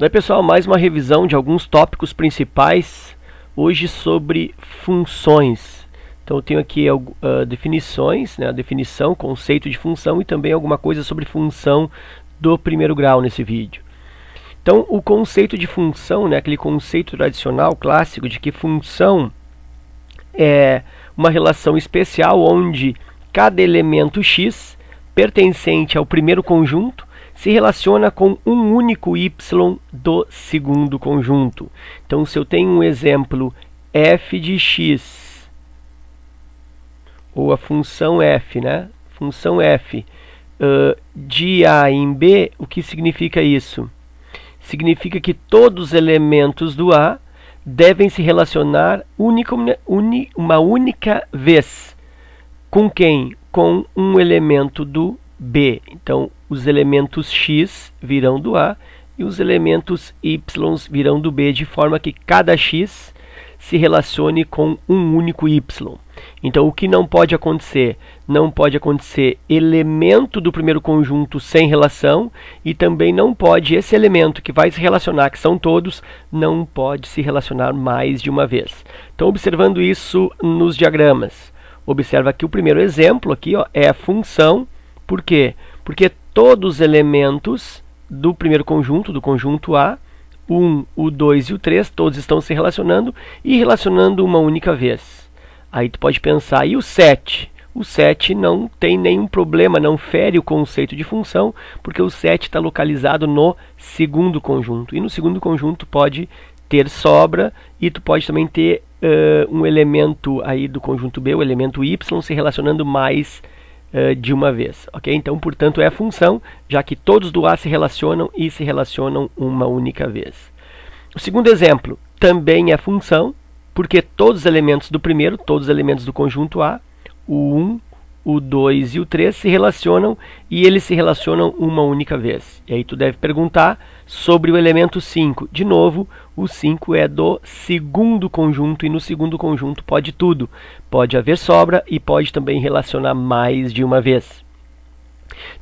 Então, pessoal, mais uma revisão de alguns tópicos principais, hoje sobre funções. Então eu tenho aqui definições, né, a definição, conceito de função e também alguma coisa sobre função do primeiro grau nesse vídeo. Então o conceito de função, né, aquele conceito tradicional, clássico, de que função é uma relação especial onde cada elemento x pertencente ao primeiro conjunto se relaciona com um único y do segundo conjunto. Então, se eu tenho um exemplo f de x, ou a função f, né? Função f de a em b, o que significa isso? Significa que todos os elementos do a devem se relacionar uma única vez. Com quem? Com um elemento do b. Então, os elementos x virão do a e os elementos y virão do b, de forma que cada x se relacione com um único y. Então, o que não pode acontecer? Não pode acontecer elemento do primeiro conjunto sem relação e também não pode esse elemento que vai se relacionar, que são todos, não pode se relacionar mais de uma vez. Então, observando isso nos diagramas, observa que o primeiro exemplo aqui, ó, é a função. Por quê? Porque todos os elementos do primeiro conjunto, do conjunto A, o 1, o 2 e o 3, todos estão se relacionando e relacionando uma única vez. Aí tu pode pensar, e o 7? O 7 não tem nenhum problema, não fere o conceito de função, porque o 7 está localizado no segundo conjunto. E no segundo conjunto pode ter sobra e tu pode também ter um elemento aí do conjunto B, o elemento y, se relacionando mais de uma vez, ok? Então, portanto, é a função, já que todos do A se relacionam e se relacionam uma única vez. O segundo exemplo também é função, porque todos os elementos do primeiro, todos os elementos do conjunto A, o 1, o 2 e o 3 se relacionam e eles se relacionam uma única vez. E aí tu deve perguntar sobre o elemento 5. De novo, o 5 é do segundo conjunto e no segundo conjunto pode tudo. Pode haver sobra e pode também relacionar mais de uma vez.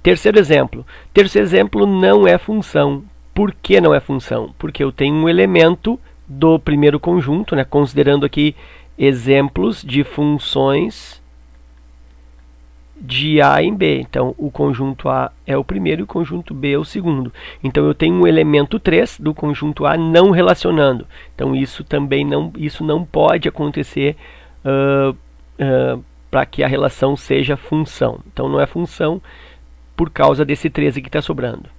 Terceiro exemplo. Terceiro exemplo não é função. Por que não é função? Porque eu tenho um elemento do primeiro conjunto, né, considerando aqui exemplos de funções de A em B. Então, o conjunto A é o primeiro e o conjunto B é o segundo. Então, eu tenho um elemento 3 do conjunto A não relacionando. Então, isso não pode acontecer para que a relação seja função. Então, não é função por causa desse 13 que está sobrando.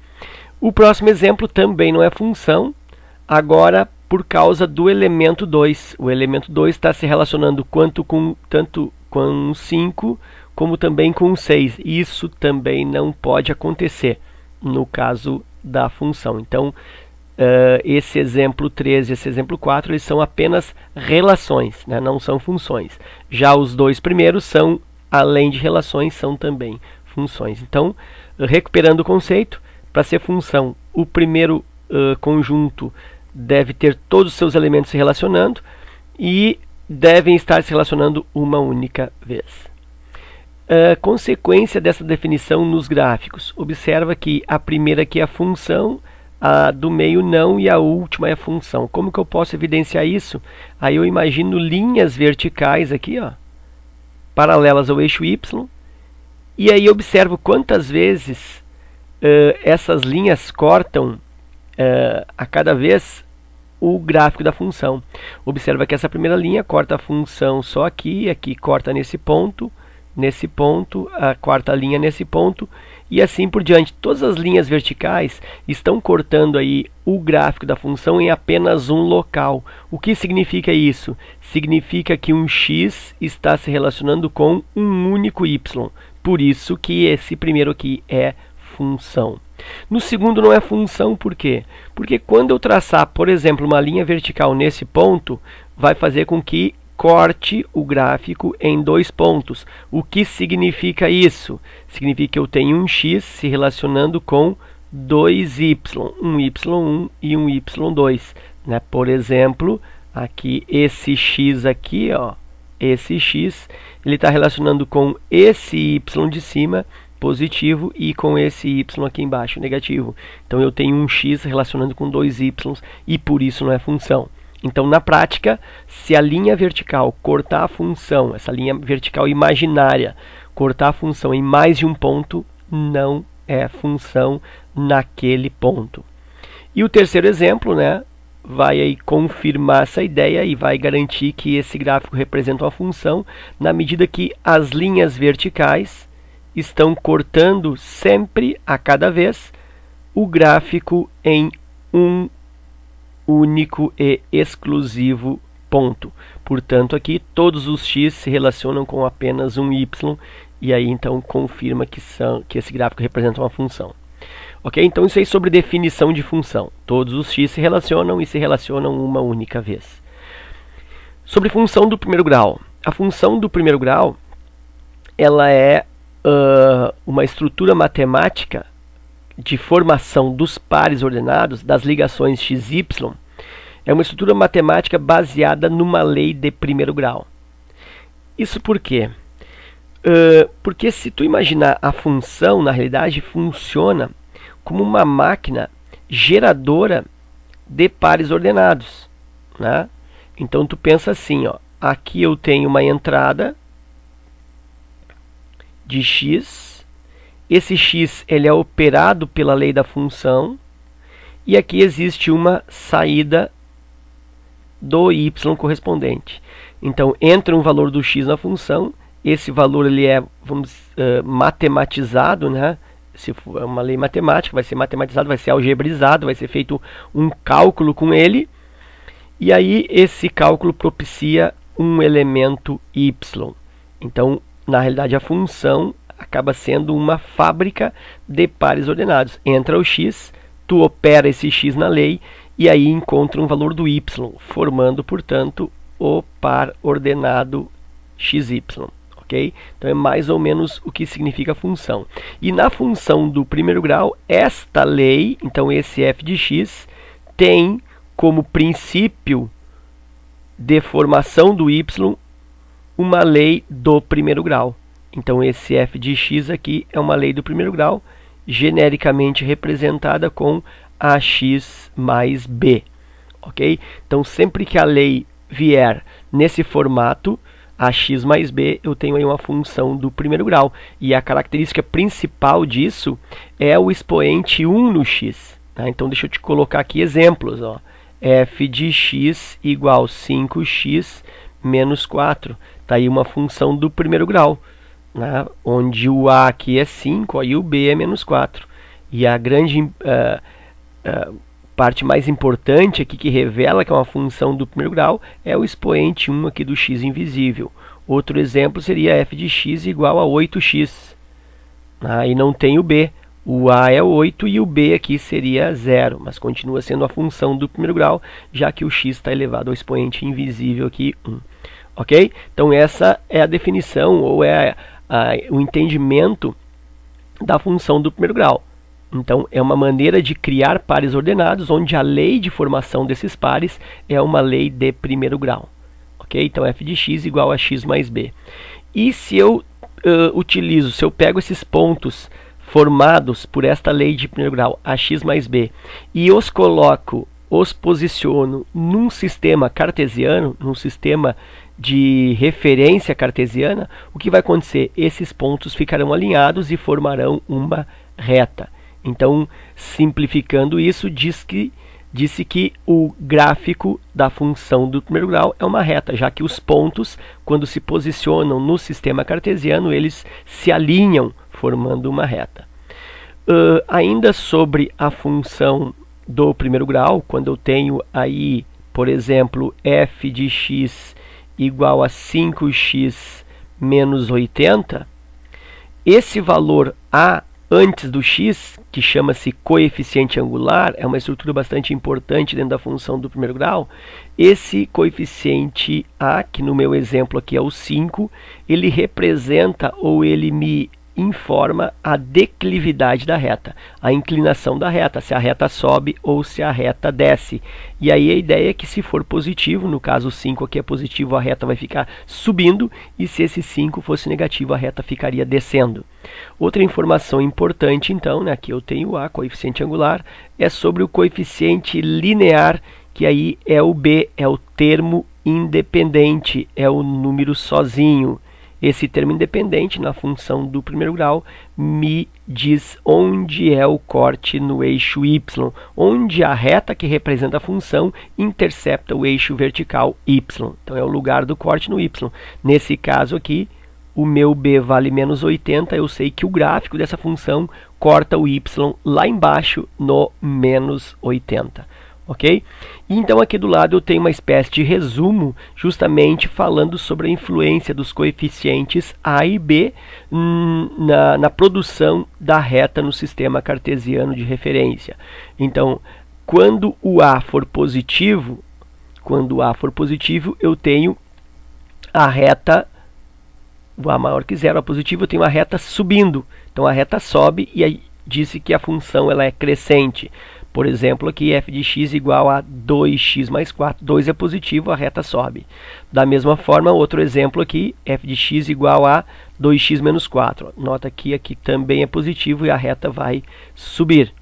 O próximo exemplo também não é função, agora por causa do elemento 2. O elemento 2 está se relacionando tanto com 5 como também com 6. Isso também não pode acontecer no caso da função. Então, esse exemplo 3 e esse exemplo 4, eles são apenas relações, né? Não são funções. Já os dois primeiros são, além de relações, são também funções. Então, recuperando o conceito, para ser função, o primeiro conjunto deve ter todos os seus elementos se relacionando e devem estar se relacionando uma única vez. Consequência dessa definição nos gráficos. Observa que a primeira aqui é a função, a do meio não e a última é a função. Como que eu posso evidenciar isso? Aí eu imagino linhas verticais aqui, ó, paralelas ao eixo y, e aí observo quantas vezes essas linhas cortam a cada vez o gráfico da função. Observa que essa primeira linha corta a função só aqui, aqui corta nesse ponto, a quarta linha nesse ponto, e assim por diante. Todas as linhas verticais estão cortando aí o gráfico da função em apenas um local. O que significa isso? Significa que um x está se relacionando com um único y. Por isso que esse primeiro aqui é função. No segundo não é função, por quê? Porque quando eu traçar, por exemplo, uma linha vertical nesse ponto, vai fazer com que corte o gráfico em 2 pontos. O que significa isso? Significa que eu tenho um x se relacionando com 2y, um y1 e um y2. Né? Por exemplo, aqui esse x aqui, ó, esse x, ele está relacionando com esse y de cima positivo e com esse y aqui embaixo negativo. Então eu tenho um x relacionando com dois y e por isso não é função. Então na prática, se a linha vertical cortar a função, essa linha vertical imaginária, cortar a função em mais de um ponto, não é função naquele ponto. E o terceiro exemplo, né, vai aí confirmar essa ideia e vai garantir que esse gráfico representa uma função na medida que as linhas verticais estão cortando sempre, a cada vez, o gráfico em um único e exclusivo ponto. Portanto, aqui todos os x se relacionam com apenas um y, e aí então confirma que esse gráfico representa uma função. Ok? Então isso aí sobre definição de função. Todos os x se relacionam e se relacionam uma única vez. Sobre função do primeiro grau. A função do primeiro grau, ela é uma estrutura matemática de formação dos pares ordenados, das ligações x, y. É uma estrutura matemática baseada numa lei de primeiro grau. Isso por quê? Porque se tu imaginar a função, na realidade, funciona como uma máquina geradora de pares ordenados, né? Então tu pensa assim, ó, aqui eu tenho uma entrada de x, esse x ele é operado pela lei da função, e aqui existe uma saída do y correspondente. Então entra um valor do x na função, esse valor ele é, matematizado, né? Se for uma lei matemática, vai ser matematizado, vai ser algebrizado, vai ser feito um cálculo com ele, e aí esse cálculo propicia um elemento y. Então, na realidade, a função acaba sendo uma fábrica de pares ordenados. Entra o x, tu opera esse x na lei, e aí encontra um valor do y, formando, portanto, o par ordenado xy. Okay? Então é mais ou menos o que significa a função. E na função do primeiro grau, esta lei, então esse f de x, tem como princípio de formação do y uma lei do primeiro grau. Então esse f de x aqui é uma lei do primeiro grau, genericamente representada com ax mais b. Okay? Então sempre que a lei vier nesse formato, ax mais b, eu tenho aí uma função do primeiro grau. E a característica principal disso é o expoente 1 no x. Tá? Então deixa eu te colocar aqui exemplos. Ó. F de x igual 5x menos 4. Está aí uma função do primeiro grau, né? Onde o a aqui é 5 ó, e o b é menos 4. E a grande parte mais importante aqui que revela que é uma função do primeiro grau é o expoente 1 aqui do x invisível. Outro exemplo seria f de x igual a 8x. E não tem o b. O a é 8 e o b aqui seria 0, mas continua sendo a função do primeiro grau, já que o x está elevado ao expoente invisível aqui, 1. Ok? Então essa é a definição, ou é o entendimento da função do primeiro grau. Então, é uma maneira de criar pares ordenados, onde a lei de formação desses pares é uma lei de primeiro grau. Ok? Então, f de x igual a x mais b. E se eu se eu pego esses pontos formados por esta lei de primeiro grau, ax mais b, e os posiciono num sistema cartesiano, num sistema de referência cartesiana, o que vai acontecer? Esses pontos ficarão alinhados e formarão uma reta. Então, simplificando isso, disse que o gráfico da função do primeiro grau é uma reta, já que os pontos, quando se posicionam no sistema cartesiano, eles se alinham formando uma reta. Ainda sobre a função do primeiro grau, quando eu tenho aí, por exemplo, f de x igual a 5x menos 80, esse valor a antes do x, que chama-se coeficiente angular, é uma estrutura bastante importante dentro da função do primeiro grau. Esse coeficiente a, que no meu exemplo aqui é o 5, ele representa ou ele me informa a declividade da reta, a inclinação da reta, se a reta sobe ou se a reta desce. E aí a ideia é que se for positivo, no caso 5 aqui é positivo, a reta vai ficar subindo, e se esse 5 fosse negativo, a reta ficaria descendo. Outra informação importante, então, né, aqui eu tenho A, coeficiente angular, é sobre o coeficiente linear, que aí é o B, é o termo independente, é o número sozinho. Esse termo independente, na função do primeiro grau, me diz onde é o corte no eixo y, onde a reta que representa a função intercepta o eixo vertical y. Então, é o lugar do corte no y. Nesse caso aqui, o meu b vale menos 80, eu sei que o gráfico dessa função corta o y lá embaixo no menos 80. Ok? Então aqui do lado eu tenho uma espécie de resumo, justamente falando sobre a influência dos coeficientes A e B na produção da reta no sistema cartesiano de referência. Então, quando o A for positivo, eu tenho a reta, o A maior que zero, A positivo, eu tenho a reta subindo. Então a reta sobe, e aí disse que a função ela é crescente. Por exemplo, aqui f de x igual a 2x mais 4. 2 é positivo, a reta sobe. Da mesma forma, outro exemplo aqui, f de x igual a 2x menos 4. Nota que aqui também é positivo e a reta vai subir.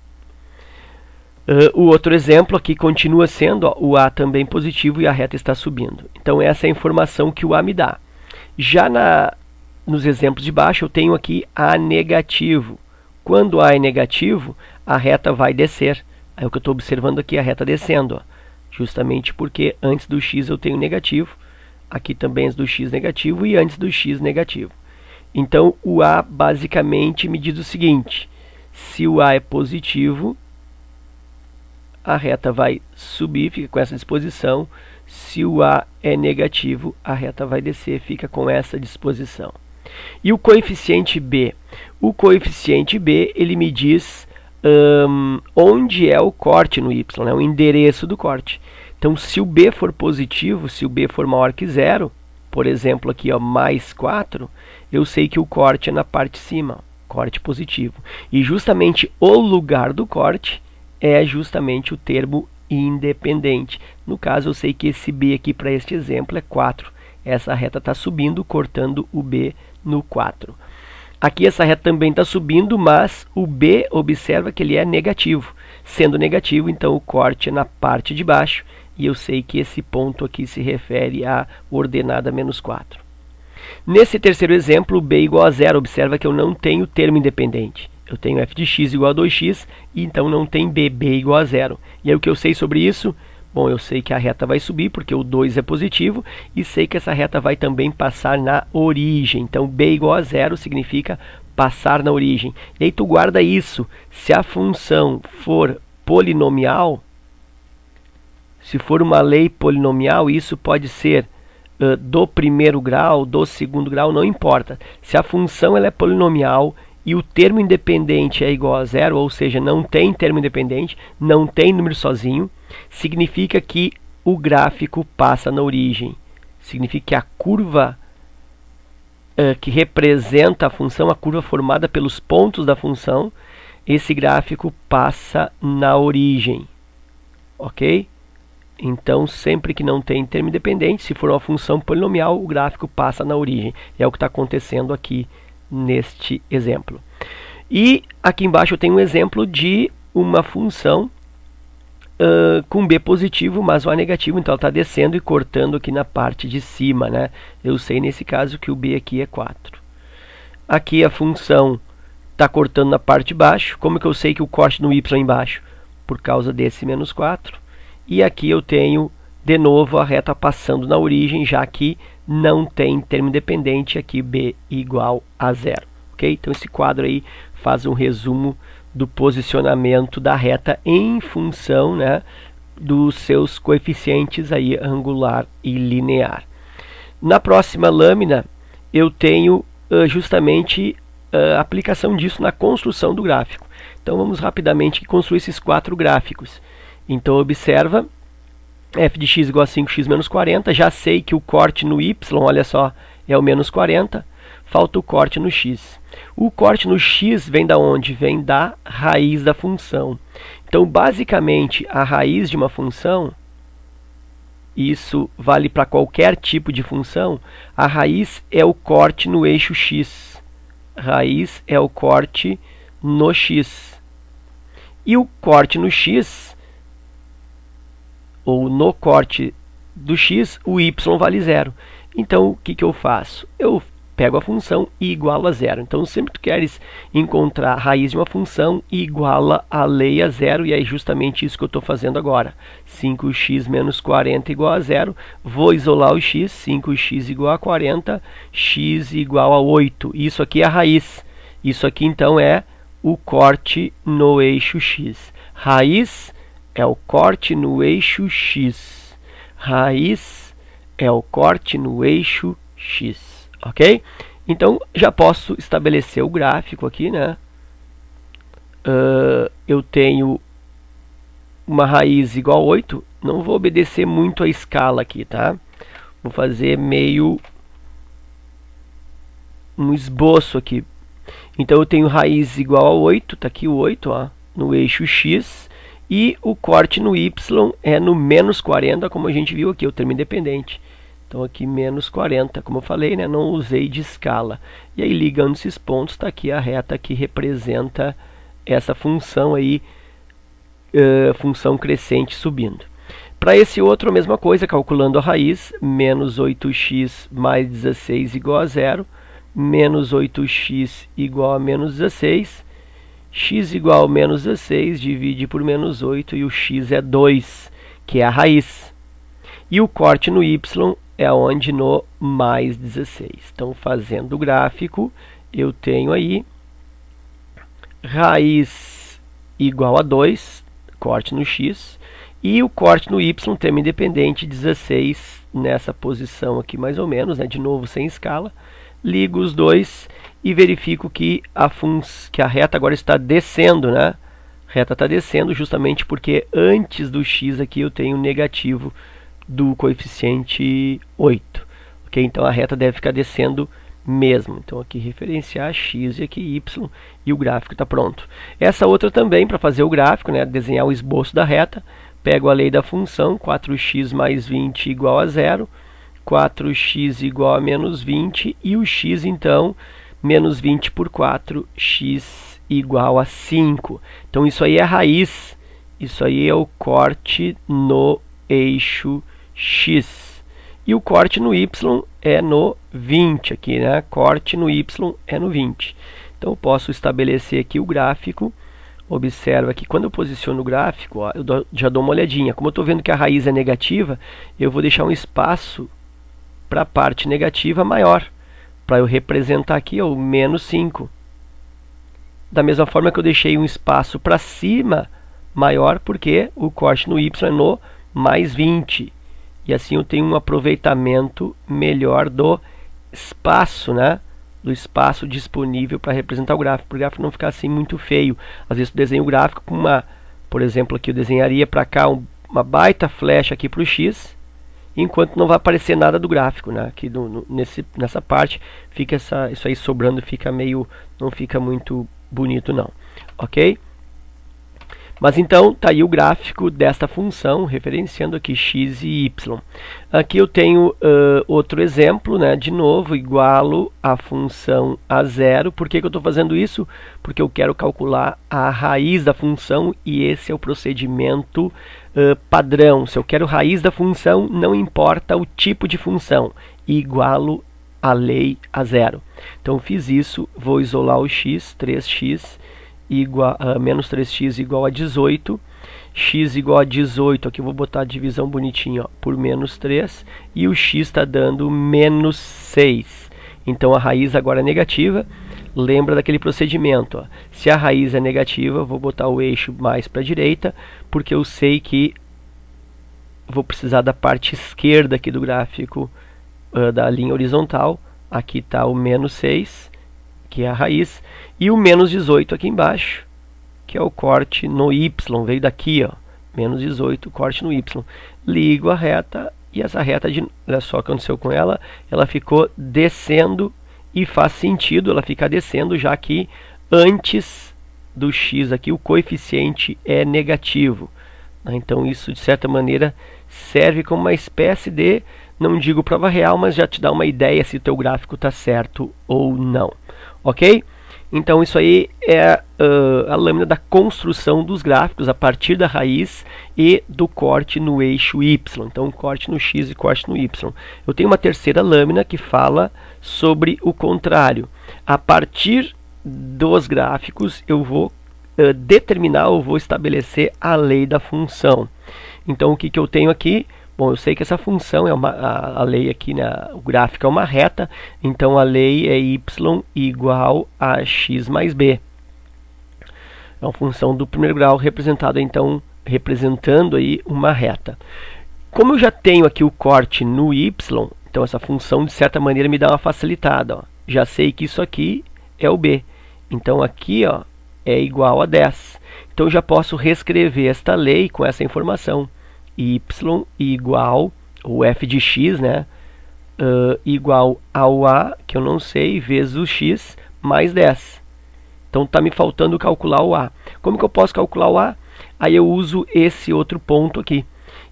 O outro exemplo aqui continua sendo, ó, o A também positivo e a reta está subindo. Então essa é a informação que o A me dá. Já nos exemplos de baixo eu tenho aqui A negativo. Quando A é negativo, a reta vai descer. É o que eu estou observando aqui, a reta descendo, ó. Justamente porque antes do x eu tenho negativo, aqui também antes do x negativo e antes do x negativo. Então o A basicamente me diz o seguinte: se o A é positivo, a reta vai subir, fica com essa disposição. Se o A é negativo, a reta vai descer, fica com essa disposição. E o coeficiente B? O coeficiente B, ele me diz onde é o corte no y, né? O endereço do corte. Então, se o B for positivo, se o B for maior que zero, por exemplo, aqui, ó, mais 4, eu sei que o corte é na parte de cima, corte positivo. E justamente o lugar do corte é justamente o termo independente. No caso, eu sei que esse B aqui, para este exemplo, é 4. Essa reta está subindo, cortando o B no 4. Aqui essa reta também está subindo, mas o B, observa que ele é negativo. Sendo negativo, então o corte é na parte de baixo, e eu sei que esse ponto aqui se refere à ordenada menos 4. Nesse terceiro exemplo, o B igual a zero, observa que eu não tenho termo independente. Eu tenho f de x igual a 2x, e então não tem b igual a zero. E aí o que eu sei sobre isso? Bom, eu sei que a reta vai subir, porque o 2 é positivo, e sei que essa reta vai também passar na origem. Então, b igual a zero significa passar na origem. E aí tu guarda isso. Se a função for polinomial, se for uma lei polinomial, isso pode ser do primeiro grau, do segundo grau, não importa. Se a função ela é polinomial e o termo independente é igual a zero, ou seja, não tem termo independente, não tem número sozinho, significa que o gráfico passa na origem. Significa que a curva que representa a função, a curva formada pelos pontos da função, esse gráfico passa na origem. Ok? Então, sempre que não tem termo independente, se for uma função polinomial, o gráfico passa na origem. É o que está acontecendo aqui neste exemplo. E aqui embaixo eu tenho um exemplo de uma função com b positivo, mas o a negativo, então ela está descendo e cortando aqui na parte de cima, né? Eu sei nesse caso que o b aqui é 4. Aqui a função está cortando na parte de baixo. Como que eu sei que o corte no y é embaixo? Por causa desse menos 4. E aqui eu tenho, de novo, a reta passando na origem, já que não tem termo independente, aqui b igual a zero. Okay? Então esse quadro aí faz um resumo do posicionamento da reta em função, né, dos seus coeficientes aí, angular e linear. Na próxima lâmina eu tenho justamente a aplicação disso na construção do gráfico. Então vamos rapidamente construir esses 4 gráficos. Então observa, f de x igual a 5x menos 40, já sei que o corte no y, olha só, é o menos 40. falta o corte no x. O corte no x vem da onde? Vem da raiz da função. Então, basicamente, a raiz de uma função, isso vale para qualquer tipo de função, a raiz é o corte no eixo x. Raiz é o corte no x. E o corte no x, ou no corte do x, o y vale 0. Então, o que eu faço? Eu pego a função e igualo a 0. Então, sempre que tu queres encontrar a raiz de uma função, iguala a lei a 0, e é justamente isso que eu estou fazendo agora. 5x menos 40 igual a 0. Vou isolar o x, 5x igual a 40, x igual a 8. Isso aqui é a raiz. Isso aqui, então, é o corte no eixo x. Raiz é o corte no eixo x. Raiz é o corte no eixo x. Ok? Então, já posso estabelecer o gráfico aqui, né? Eu tenho uma raiz igual a 8. Não vou obedecer muito a escala aqui, tá? Vou fazer meio um esboço aqui. Então, eu tenho raiz igual a 8. Tá aqui o 8, ó, no eixo x. E o corte no y é no menos 40, como a gente viu aqui, o termo independente. Então, aqui menos 40, como eu falei, né? Não usei de escala. E aí, ligando esses pontos, está aqui a reta que representa essa função aí, função crescente subindo. Para esse outro, a mesma coisa, calculando a raiz, menos 8x mais 16 igual a 0, menos 8x igual a menos 16, x igual a menos 16, divide por menos 8, e o x é 2, que é a raiz. E o corte no y é onde no mais 16. Então, fazendo o gráfico, eu tenho aí raiz igual a 2, corte no x, e o corte no y, termo independente, 16, nessa posição aqui mais ou menos, né? De novo sem escala. Ligo os dois e verifico que a reta agora está descendo, né? A reta está descendo justamente porque antes do x aqui eu tenho negativo do coeficiente 8. Ok? Então, a reta deve ficar descendo mesmo. Então, aqui referenciar x e aqui y, e o gráfico está pronto. Essa outra também, para fazer o gráfico, né, desenhar o esboço da reta, pego a lei da função, 4x mais 20 igual a 0, 4x igual a menos 20, e o x, então, menos 20 por 4, x igual a 5. Então, isso aí é a raiz, isso aí é o corte no eixo x. E o corte no y é no 20 aqui, né? Corte no y é no 20. Então, eu posso estabelecer aqui o gráfico. Observa que quando eu posiciono o gráfico, ó, eu já dou uma olhadinha. Como eu estou vendo que a raiz é negativa, eu vou deixar um espaço para a parte negativa maior, para eu representar aqui o menos 5. Da mesma forma que eu deixei um espaço para cima maior, porque o corte no y é no mais 20. E assim eu tenho um aproveitamento melhor do espaço, né? Do espaço disponível para representar o gráfico, para o gráfico não ficar assim muito feio. Às vezes eu desenho o gráfico com uma, por exemplo, aqui eu desenharia para cá uma baita flecha aqui para o x, enquanto não vai aparecer nada do gráfico, né? Aqui nessa parte fica isso aí sobrando, fica meio, não fica muito bonito não, ok? Mas então, está aí o gráfico desta função, referenciando aqui x e y. Aqui eu tenho outro exemplo, né? De novo, igualo a função a 0. Por que eu estou fazendo isso? Porque eu quero calcular a raiz da função e esse é o procedimento padrão. Se eu quero raiz da função, não importa o tipo de função, igualo a lei a 0. Então, eu fiz isso, vou isolar o x, 3x, menos 3x igual a 18, x igual a 18, aqui eu vou botar a divisão bonitinha, ó, por menos 3, e o x está dando menos 6. Então a raiz agora é negativa. Lembra daquele procedimento, ó. Se a raiz é negativa, eu vou botar o eixo mais para a direita, porque eu sei que vou precisar da parte esquerda aqui do gráfico, da linha horizontal. Aqui está o menos 6, que é a raiz, e o menos 18 aqui embaixo, que é o corte no y, veio daqui, ó, menos 18, corte no y. Ligo a reta, e essa reta, olha só o que aconteceu com ela, ela ficou descendo e faz sentido ela ficar descendo, já que antes do x aqui o coeficiente é negativo. Então isso, de certa maneira, serve como uma espécie de, não digo prova real, mas já te dá uma ideia se o teu gráfico está certo ou não. Ok? Então isso aí é a lâmina da construção dos gráficos a partir da raiz e do corte no eixo Y. Então corte no X e corte no Y. Eu tenho uma terceira lâmina que fala sobre o contrário. A partir dos gráficos eu vou determinar ou vou estabelecer a lei da função. Então o que eu tenho aqui? Bom, eu sei que essa função é a lei aqui, né, o gráfico é uma reta, então a lei é y igual a x mais b. É uma função do primeiro grau representado, então, representando aí uma reta. Como eu já tenho aqui o corte no y, então essa função de certa maneira me dá uma facilitada. Ó. Já sei que isso aqui é o b. Então aqui ó, é igual a 10. Então eu já posso reescrever esta lei com essa informação. Y igual, o f de x, né, igual ao a, que eu não sei, vezes o x, mais 10. Então está me faltando calcular o a. Como que eu posso calcular o a? Aí eu uso esse outro ponto aqui.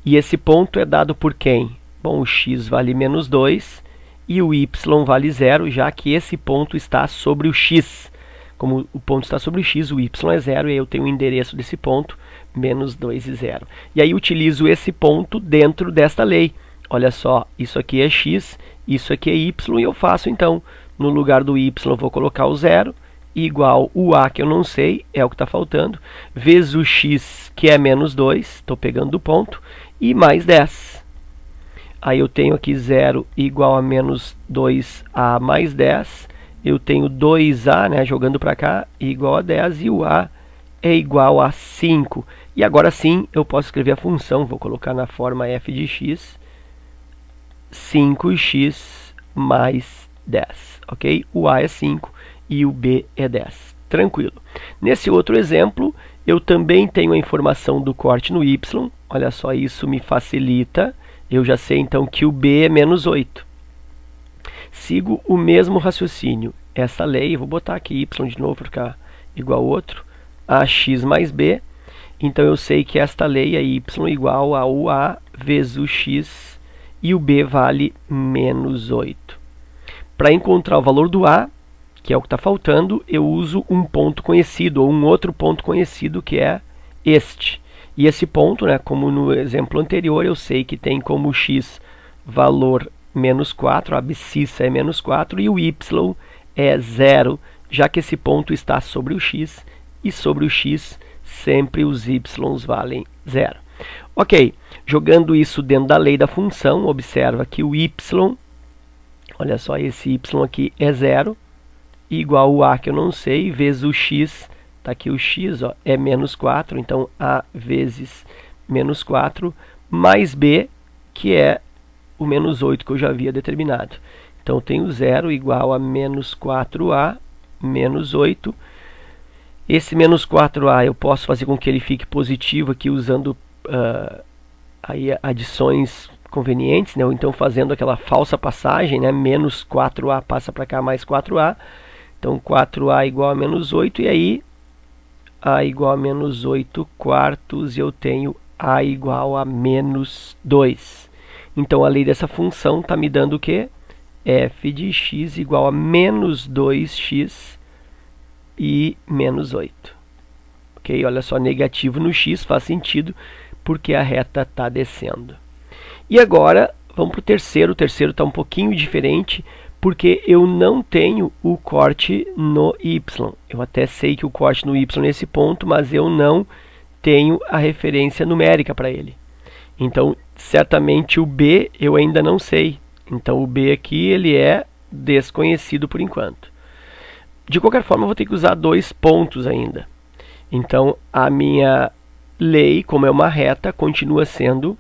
E esse ponto é dado por quem? Bom, o x vale menos 2 e o y vale 0, já que esse ponto está sobre o x. Como o ponto está sobre o x, o y é 0, e aí eu tenho o endereço desse ponto, menos 2 e 0. E aí utilizo esse ponto dentro desta lei. Olha só, isso aqui é x, isso aqui é y, e eu faço então, no lugar do y eu vou colocar o 0, igual o a que eu não sei, é o que está faltando, vezes o x que é menos 2, estou pegando do ponto, e mais 10. Aí eu tenho aqui 0 igual a menos 2a mais 10, eu tenho 2a, né, jogando para cá, igual a 10, e o a é igual a 5. E agora sim eu posso escrever a função, vou colocar na forma f de x, 5x mais 10, ok? O a é 5 e o b é 10. Tranquilo. Nesse outro exemplo, eu também tenho a informação do corte no y, olha só, isso me facilita, eu já sei então que o b é menos 8. Sigo o mesmo raciocínio, essa lei, vou botar aqui y de novo para ficar igual ao outro, ax mais b, então eu sei que esta lei é y igual ao a vezes o x e o b vale menos 8. Para encontrar o valor do a, que é o que está faltando, eu uso um ponto conhecido, ou um outro ponto conhecido, que é este. E esse ponto, né, como no exemplo anterior, eu sei que tem como x valor menos 4, a abscissa é menos 4, e o y é 0, já que esse ponto está sobre o x, e sobre o x sempre os y valem 0. Ok, jogando isso dentro da lei da função, observa que o y, olha só, esse y aqui é 0, igual o a que eu não sei, vezes o x, está aqui o x, ó, é menos 4, então a vezes menos 4, mais b, que é o menos 8 que eu já havia determinado. Então eu tenho 0 igual a menos 4a menos 8. Esse menos 4a eu posso fazer com que ele fique positivo aqui usando aí adições convenientes, né? Ou então fazendo aquela falsa passagem, né? Menos 4a passa para cá mais 4a. Então 4a igual a menos 8 e aí a igual a menos 8 quartos e eu tenho a igual a menos 2. Então a lei dessa função está me dando o quê? F de x igual a menos 2x e menos 8. Ok? Olha só, negativo no x faz sentido porque a reta está descendo. E agora vamos para o terceiro. O terceiro está um pouquinho diferente porque eu não tenho o corte no y. Eu até sei que o corte no y é nesse ponto, mas eu não tenho a referência numérica para ele. Então, certamente o b eu ainda não sei. Então o b aqui ele é desconhecido por enquanto. De qualquer forma, eu vou ter que usar dois pontos ainda. Então, a minha lei, como é uma reta, continua sendo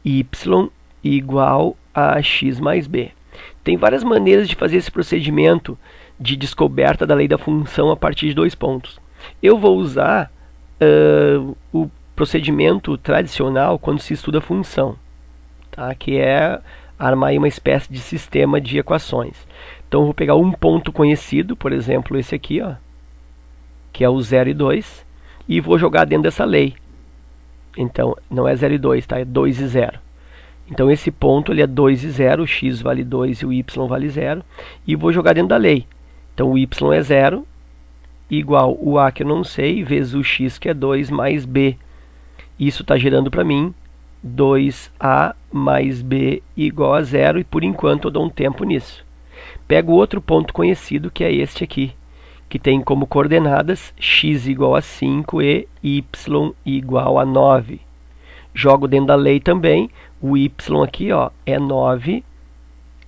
y igual a x mais b. Tem várias maneiras de fazer esse procedimento de descoberta da lei da função a partir de dois pontos. Eu vou usar o procedimento tradicional quando se estuda função, tá? Que é armar aí uma espécie de sistema de equações. Então eu vou pegar um ponto conhecido, por exemplo, esse aqui, ó, que é o 0 e 2, e vou jogar dentro dessa lei. Então, não é 0 e 2, tá? É 2 e 0. Então esse ponto ele é 2 e 0, o x vale 2 e o y vale 0, e vou jogar dentro da lei. Então o y é 0, igual o a que eu não sei, vezes o x que é 2 mais b. Isso está gerando para mim 2a mais b igual a 0, e por enquanto eu dou um tempo nisso. Pego outro ponto conhecido, que é este aqui, que tem como coordenadas x igual a 5 e y igual a 9. Jogo dentro da lei também, o y aqui, ó, é 9,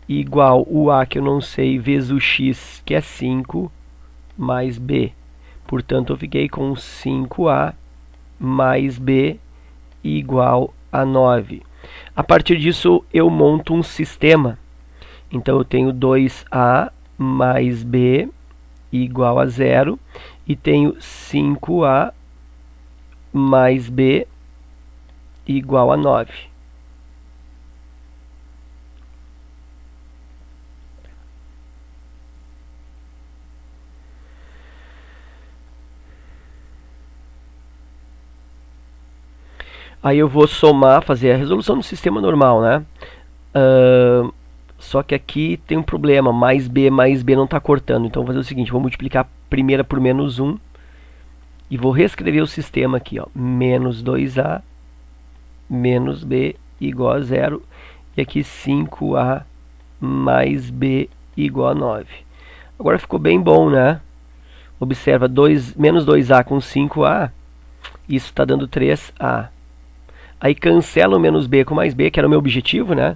igual o a que eu não sei, vezes o x que é 5, mais b. Portanto, eu fiquei com 5a mais b igual a 9. A partir disso, eu monto um sistema. Então, eu tenho 2a mais b igual a 0 e tenho 5a mais b igual a 9. Aí eu vou somar, fazer a resolução do sistema normal, né? Só que aqui tem um problema, mais b não está cortando. Então vou fazer o seguinte, vou multiplicar a primeira por menos 1 e vou reescrever o sistema aqui, ó, menos 2a menos b igual a 0, e aqui 5a mais b igual a 9. Agora ficou bem bom, né? Observa, menos 2a com 5a, isso está dando 3a. Aí cancela o menos b com mais b, que era o meu objetivo, né?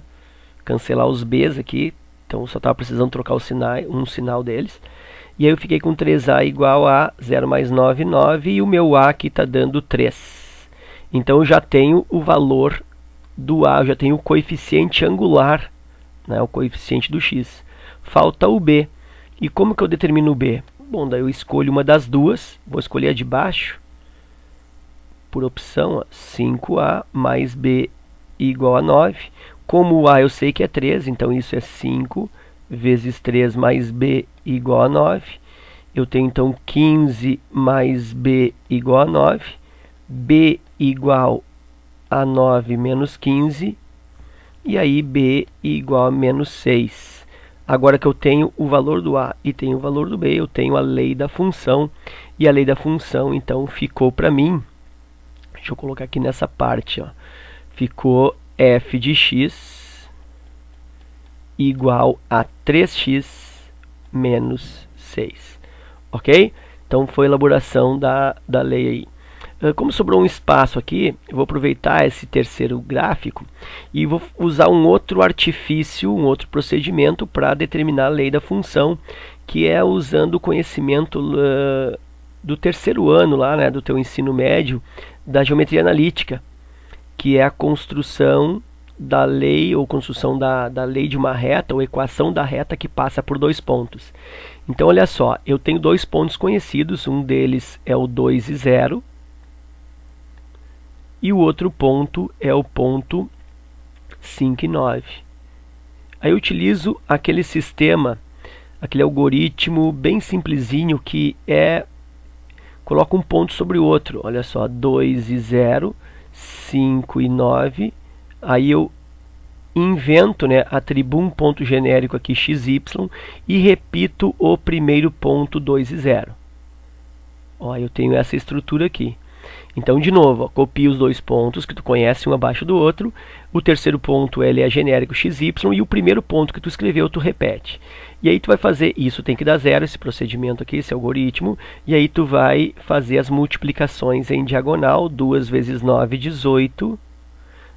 Cancelar os b's aqui, então só estava precisando trocar um sinal deles. E aí eu fiquei com 3a igual a 0 mais 9, 9, e o meu a aqui está dando 3. Então eu já tenho o valor do a, eu já tenho o coeficiente angular, né, o coeficiente do x. Falta o b. E como que eu determino o b? Bom, daí eu escolho uma das duas, vou escolher a de baixo, por opção, ó, 5a mais b igual a 9. Como o a eu sei que é 3, então isso é 5 vezes 3 mais b igual a 9. Eu tenho então 15 mais b igual a 9. B igual a 9 menos 15. E aí b igual a menos 6. Agora que eu tenho o valor do a e tenho o valor do b, eu tenho a lei da função. E a lei da função, então, ficou para mim... Deixa eu colocar aqui nessa parte, ó. Ficou f de x igual a 3x menos 6. Ok? Então foi a elaboração da lei aí. Como sobrou um espaço aqui, eu vou aproveitar esse terceiro gráfico e vou usar um outro artifício, um outro procedimento para determinar a lei da função, que é usando o conhecimento do terceiro ano lá, né, do teu ensino médio, da geometria analítica, que é a construção da lei, ou construção da lei de uma reta, ou equação da reta que passa por dois pontos. Então, olha só, eu tenho dois pontos conhecidos, um deles é o 2 e 0, e o outro ponto é o ponto 5 e 9. Aí eu utilizo aquele sistema, aquele algoritmo bem simplesinho que coloca um ponto sobre o outro. Olha só, 2 e 0, 5 e 9. Aí eu invento, né, atribuo um ponto genérico aqui, xy, e repito o primeiro ponto 2 e 0. Ó, eu tenho essa estrutura aqui. Então, de novo, ó, copia os dois pontos que tu conhece um abaixo do outro. O terceiro ponto ele é genérico xy, e o primeiro ponto que tu escreveu tu repete. E aí tu vai fazer isso, tem que dar zero, esse procedimento aqui, esse algoritmo. E aí tu vai fazer as multiplicações em diagonal. 2 vezes 9, 18.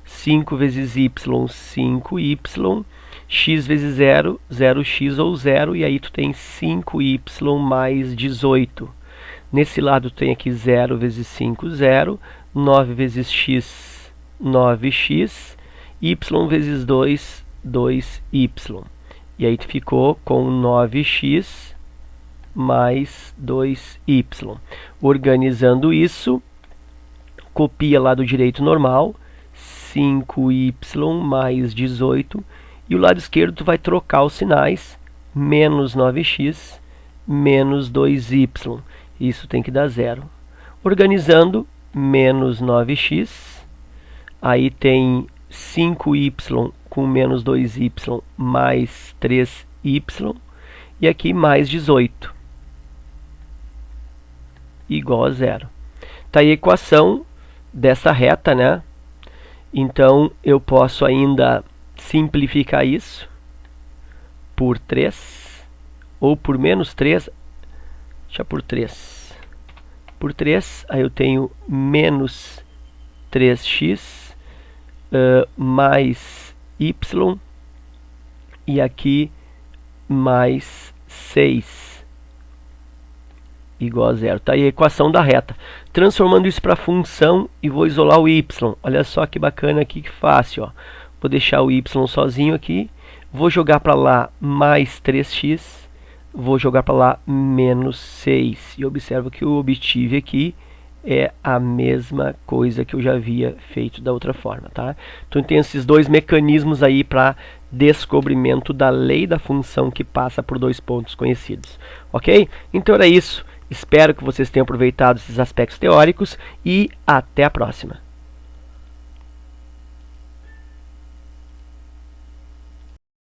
5 vezes y, 5y. X vezes 0, 0x ou 0. E aí tu tem 5y mais 18. Nesse lado tem aqui 0 vezes 5, 0. 9 vezes x, 9x. Y vezes 2, 2y. E aí tu ficou com 9x mais 2y. Organizando isso, copia lá do direito normal, 5y mais 18. E o lado esquerdo tu vai trocar os sinais, menos 9x menos 2y. Isso tem que dar 0. Organizando, menos 9x, aí tem 5y com menos 2y mais 3y, e aqui mais 18, igual a 0. Está aí a equação dessa reta, né? Então, eu posso ainda simplificar isso por 3, ou por menos 3, deixa por 3. Por 3, aí eu tenho menos 3x mais y, e aqui mais 6, igual a 0. Tá aí a equação da reta. Transformando isso para função, e vou isolar o y. Olha só que bacana aqui, que fácil. Ó. Vou deixar o y sozinho aqui. Vou jogar para lá mais 3x. Vou jogar para lá menos 6. E observa que eu obtive aqui é a mesma coisa que eu já havia feito da outra forma. Tá? Então tem esses dois mecanismos aí para descobrimento da lei da função que passa por dois pontos conhecidos. Ok? Então era isso. Espero que vocês tenham aproveitado esses aspectos teóricos e até a próxima.